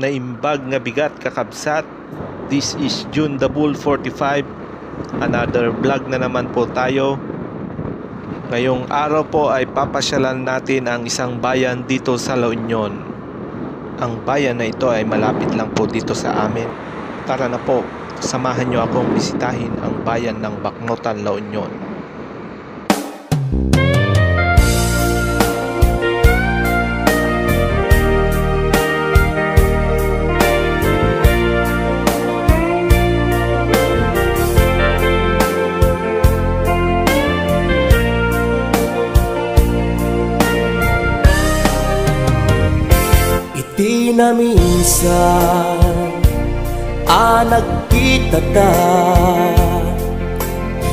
naimbag nga bigat kakabsat. This is June the Bull 45. Another vlog na naman po tayo. Ngayong araw po ay papasyalan natin ang isang bayan dito sa La Union. Ang bayan na ito ay malapit lang po dito sa amin. Tara na po, samahan nyo akong bisitahin ang bayan ng Bacnotan, La Union. Di na minsan nagkita ta,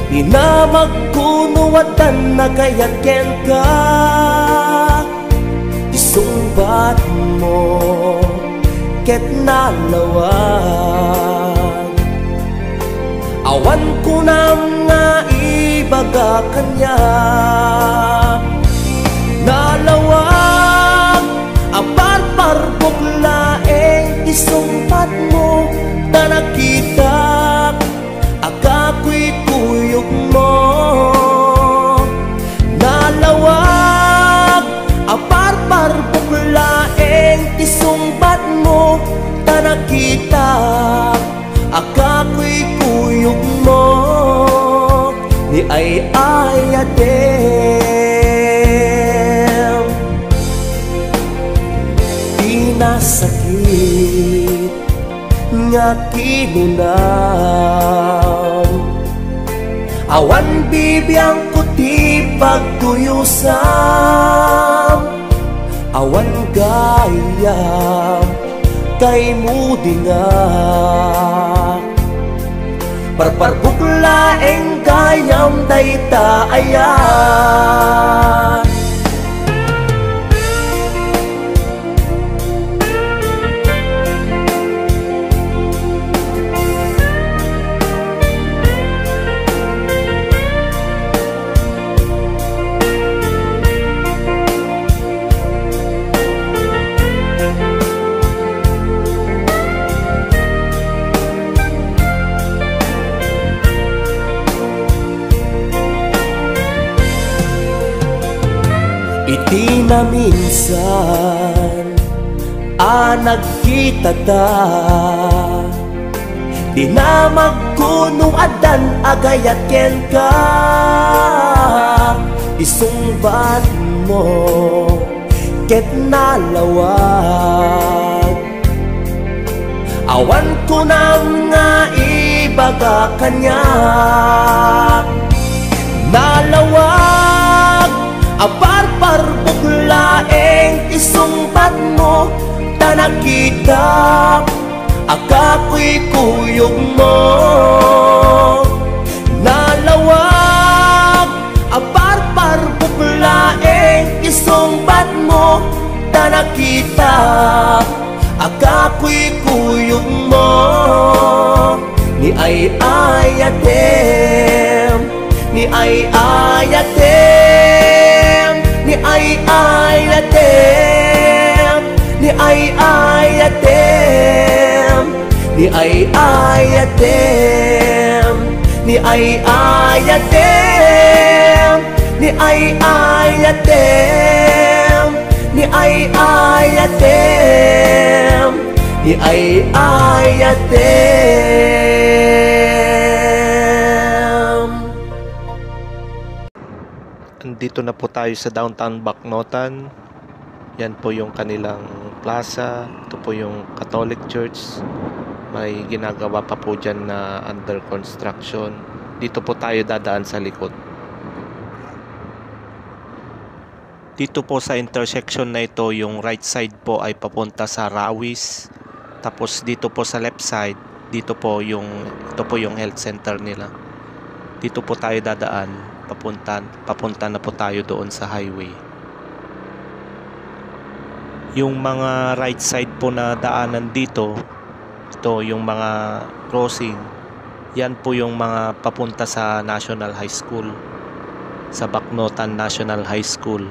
di na magkunuwatan na kayaken ka. Isumbat mo ket nalawag, awan ko nam nga ibaga kanya. Nalawag apar buglaeng isumpat mo na nakita, akako'y kuyog mo. Nalawag apar buglaeng isumpat mo na nakita, akako'y kuyog mo. Ni ay sakit nga kinunam, awan bibiyang kuti pagtuyusam, awan gayam kay mudingak, parparbuklaeng gayam dayta ayan. Iti na minsan nagkita ta, di na magkunuadan agayat ken ka. Isumbat mo ket nalawag, awan ko nam nga ibaga kanya. Nalawag apar buglaeng isumpat mo ta nakita, akako'y kuyog mo. Nalawag apar buglaeng isumpat mo ta nakita, akako'y kuyog mo. Ni ay ayatem, ni ay ayatem, ni ay ayatem, ni ay ayatem, ni ay ayatem, ni ay ayatem, ni ay ayatem, ni ay ayatem, ni ay ayatem. Andito na po tayo sa downtown Bacnotan. Yan po yung kanilang plaza. Ito po yung Catholic Church. May ginagawa pa po dyan na under construction. Dito po tayo dadaan sa likod. Dito po sa intersection na ito, yung right side po ay papunta sa Rawis. Tapos dito po sa left side, ito po yung health center nila. Dito po tayo dadaan, papunta na po tayo doon sa highway. Yung mga right side po na daanan dito, ito yung mga crossing, yan po yung mga papunta sa National High School, sa Bacnotan National High School.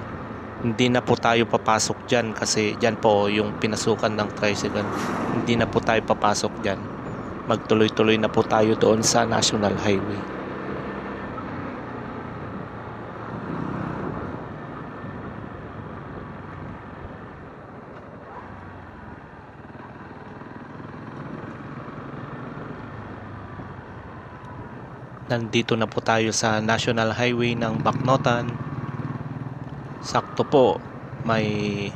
Hindi na po tayo papasok dyan kasi dyan po yung pinasukan ng tricycle. Hindi na po tayo papasok dyan. Magtuloy-tuloy na po tayo doon sa National Highway. Nandito na po tayo sa National Highway ng Bacnotan. Sakto po, may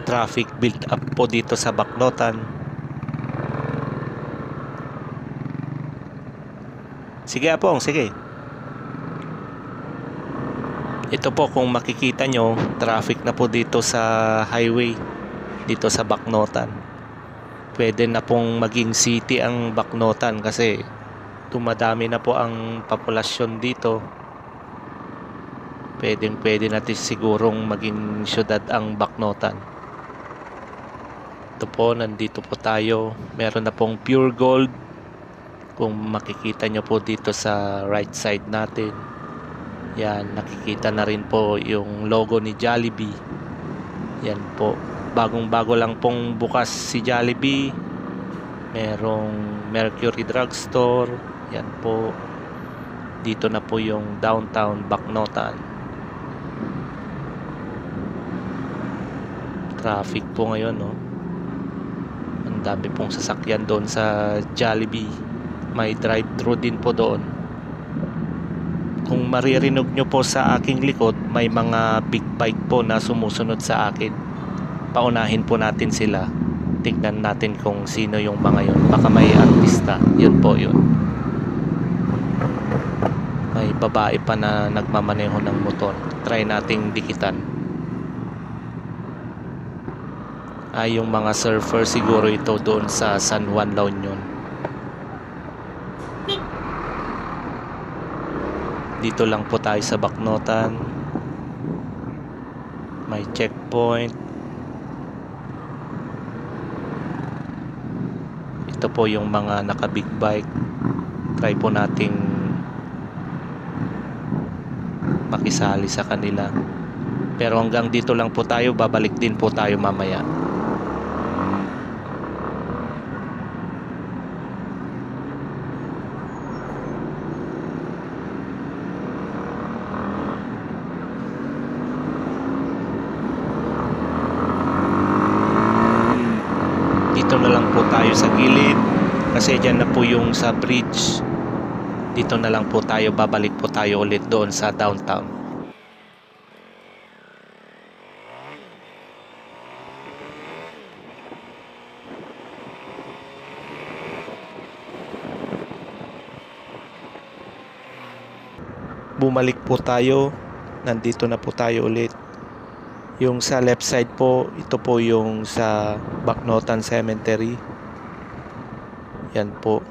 traffic build up po dito sa Bacnotan. Sige Apong, sige. Ito po, kung makikita nyo, traffic na po dito sa highway, dito sa Bacnotan. Pwede na pong maging city ang Bacnotan kasi tumadami na po ang populasyon dito. Pwede natin sigurong maging syudad ang Bacnotan. Ito po, nandito po tayo. Meron na pong Pure Gold. Kung makikita nyo po dito sa right side natin. Yan, nakikita na rin po yung logo ni Jollibee. Yan po. Bagong-bago lang pong bukas si Jollibee. Merong Mercury Drugstore. Yan po. Dito na po yung downtown Bacnotan. Traffic po ngayon, no? Ang dami pong sasakyan doon sa Jollibee. May drive-thru din po doon. Kung maririnig nyo po sa aking likod, may mga big bike po na sumusunod sa akin. Paunahin po natin sila. Tignan natin kung sino yung mga yun. Baka may artista. Yun po yun. May babae pa na nagmamaneho ng motor. Try nating dikitan. Ay, yung mga surfer siguro ito doon sa San Juan, La Union. Dito lang po tayo sa Bacnotan. May checkpoint. Ito po yung mga naka big bike. Try po nating makisali sa kanila. Pero hanggang dito lang po tayo. Babalik din po tayo mamaya. Dito na lang po tayo sa gilid kasi dyan na po yung sa bridge. Dito na lang po tayo, babalik po tayo ulit doon sa downtown. Bumalik po tayo, nandito na po tayo ulit. Yung sa left side po, ito po yung sa Bacnotan Cemetery. Yan po.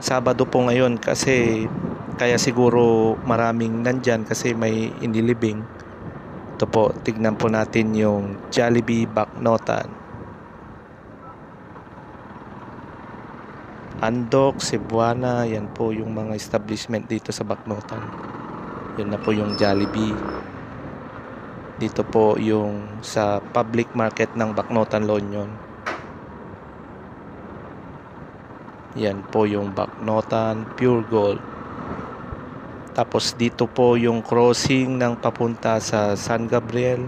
Sabado po ngayon kasi kaya siguro maraming nandyan kasi may inilibing. Ito po, tignan po natin yung Jollibee Bacnotan. Andok, Cebuana, yan po yung mga establishment dito sa Bacnotan. Yun na po yung Jollibee. Dito po yung sa public market ng Bacnotan, La Union. Yan po yung Bacnotan Pure Gold. Tapos dito po yung crossing ng papunta sa San Gabriel.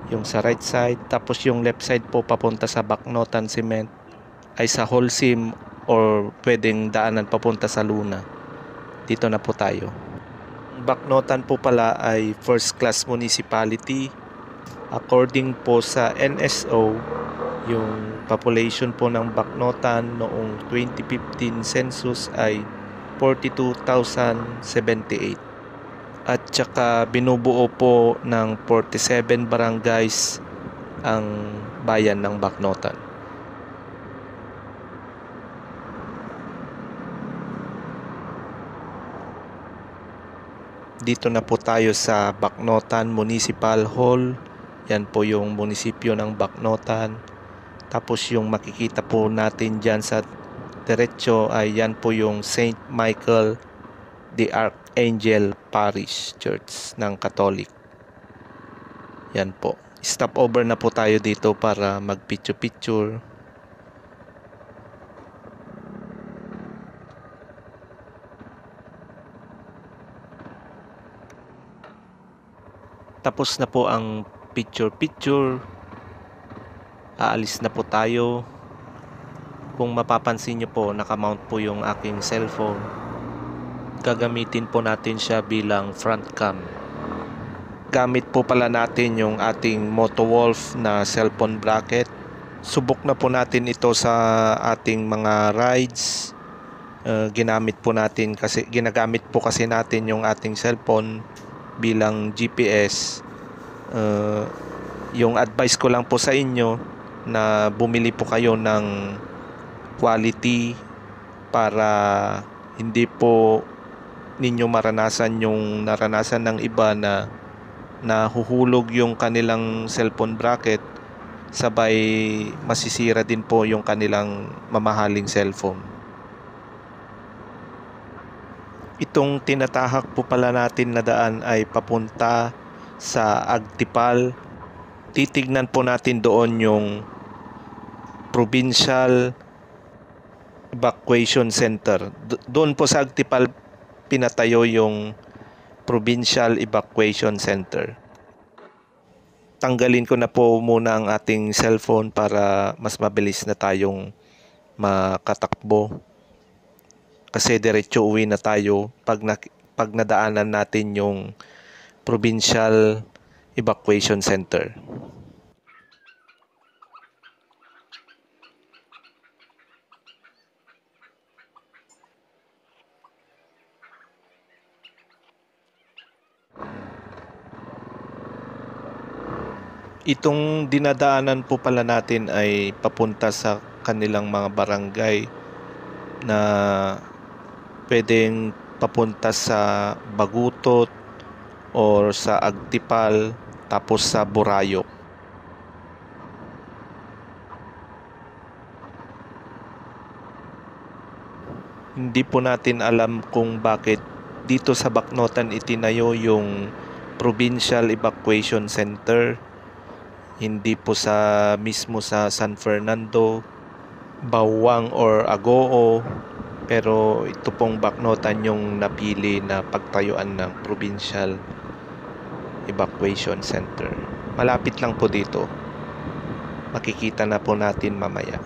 Yung sa right side. Tapos yung left side po papunta sa Bacnotan Cement. Ay sa Holcim or pwedeng daanan papunta sa Luna. Dito na po tayo. Bacnotan po pala ay first class municipality. According po sa NSO, yung population po ng Bacnotan noong 2015 census ay 42,078. At saka binubuo po ng 47 barangays ang bayan ng Bacnotan. Dito na po tayo sa Bacnotan Municipal Hall. Yan po yung munisipyo ng Bacnotan. Tapos yung makikita po natin dyan sa diretso ay yan po yung St. Michael the Archangel Parish Church ng Catholic. Yan po. Stop over na po tayo dito para mag-picture-picture. Tapos na po ang picture-picture. Aalis na po tayo. Kung mapapansin nyo po, nakamount po yung aking cellphone. Gagamitin po natin siya bilang front cam. Gamit po pala natin yung ating Motowolf na cellphone bracket. Subok na po natin ito sa ating mga rides. Ginagamit po kasi natin yung ating cellphone bilang GPS. Yung advice ko lang po sa inyo na bumili po kayo ng quality para hindi po ninyo maranasan yung naranasan ng iba na nahuhulog yung kanilang cellphone bracket, sabay masisira din po yung kanilang mamahaling cellphone. Itong tinatahak po pala natin na daan ay papunta sa Agtipal. Titignan po natin doon yung Provincial Evacuation Center. Doon po sa Agtipal pinatayo yung Provincial Evacuation Center. Tanggalin ko na po muna ang ating cellphone para mas mabilis na tayong makatakbo. Kasi diretso uwi na tayo pag nadaanan natin yung Provincial Evacuation Center. Itong dinadaanan po pala natin ay papunta sa kanilang mga barangay na pwedeng papunta sa Bagutot or sa Agtipal tapos sa Borayok. Hindi po natin alam kung bakit dito sa Bacnotan itinayo yung Provincial Evacuation Center. Hindi po mismo sa San Fernando, Bawang or Agoo, pero ito pong Bacnotan yung napili na pagtayuan ng Provincial Evacuation Center. Malapit lang po dito. Makikita na po natin mamaya.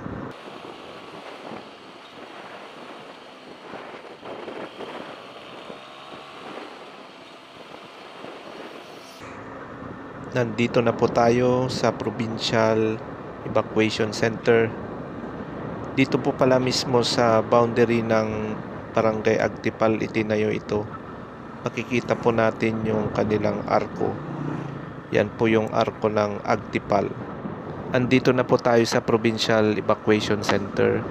Nandito na po tayo sa Provincial Evacuation Center. Dito po pala mismo sa boundary ng Barangay Agtipal itinayo ito. Makikita po natin yung kanilang arko. Yan po yung arko ng Agtipal. Andito na po tayo sa Provincial Evacuation Center.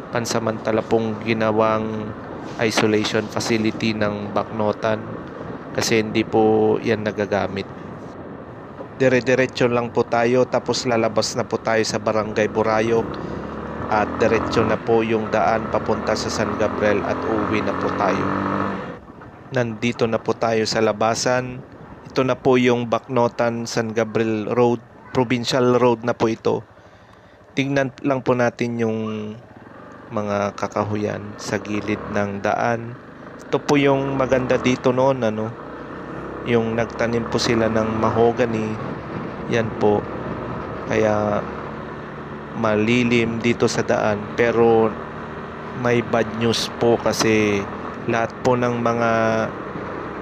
Pansamantala pong ginawang isolation facility ng Bacnotan kasi hindi po yan nagagamit. Dire-diretso lang po tayo tapos lalabas na po tayo sa Barangay Borayok at diretso na po yung daan papunta sa San Gabriel at uuwi na po tayo. Nandito na po tayo sa labasan. Ito na po yung Bacnotan San Gabriel Road, Provincial Road na po ito. Tingnan lang po natin yung mga kakahuyan sa gilid ng daan. Ito po yung maganda dito noon, yung nagtanim po sila ng mahogany. Yan po, kaya malilim dito sa daan, pero may bad news po kasi lahat po ng mga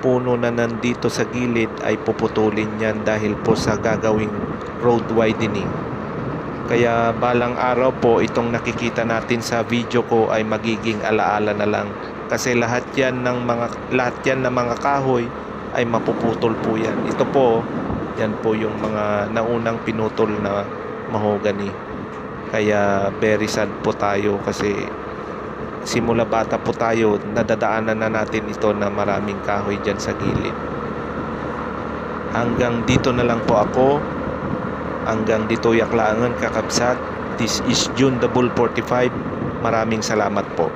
puno na nandito sa gilid ay puputulin yan dahil po sa gagawing road widening. Kaya balang araw po itong nakikita natin sa video ko ay magiging alaala na lang kasi lahat yan ng mga kahoy ay mapuputol po yan. Ito po, yan po yung mga naunang pinutol na mahogany. Kaya very sad po tayo kasi simula bata po tayo, nadadaanan na natin ito na maraming kahoy dyan sa gilid. Hanggang dito na lang po ako. Hanggang dito Yaklangan Kakabsat. This is June the Bull 45. Maraming salamat po.